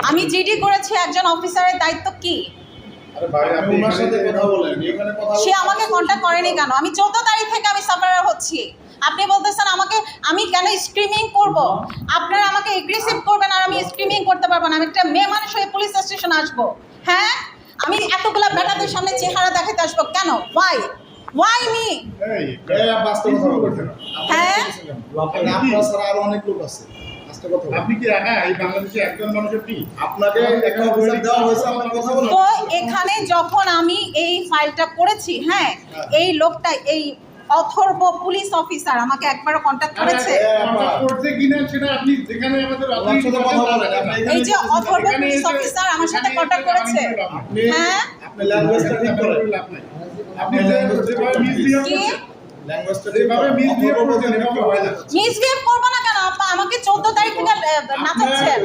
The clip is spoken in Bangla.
আমি জিডি করেছি, একজন অফিসারের দায়িত্ব কি? সে আমাকে কন্ট্যাক্ট করেনি কেন? আমি 14 তারিখ থেকে আমি সাফারার হচ্ছি। আপনি বলতেছেন আমাকে, আমি কেন স্ক্রিমিং করব? আপনারা আমাকে এগ্রেসিভ করবেন আর আমি স্ক্রিমিং করতে পারবো না। আমি একটা মেয়ে মানুষ হয়ে পুলিশ স্টেশন আসবো? হ্যাঁ, আমি এতগুলা বেটাদের সামনে চেহারা দেখাতে আসবো কেন? Y me? হ্যাঁ, আরো অনেক লোক আছে। আপনি কি একা এই বাংলাদেশে একজন মানুষের কি আপনাকে একটা অফিসার দেওয়া হয়েছে, আপনার কথা বলুন। তো এখানে যখন আমি এই ফাইলটা করেছি, হ্যাঁ, এই লোকটা, এই অথর্ব পুলিশ অফিসার আমাকে একবারও কন্ট্যাক্ট করেছে? করছে কিনা সেটা আপনি যেখানে আমাদের আপনার সাথে কথা বলেন, আপনি এই যে অথর্ব পুলিশ অফিসার আমার সাথে কন্ট্যাক্ট করেছে। হ্যাঁ, আপনি ল্যাঙ্গুয়েজটা ঠিক করেন। আপনি যেভাবে মিসবিহেভ কি করছেন, ল্যাঙ্গুয়েজটা ঠিক যেভাবে করেন। মিসবিহেভ করছেন এভাবে হয়ে যাচ্ছে। মিসবিহেভ করবো না কেন? আপা আমাকে 14 তারিখ থেকে নাচাচ্ছেন।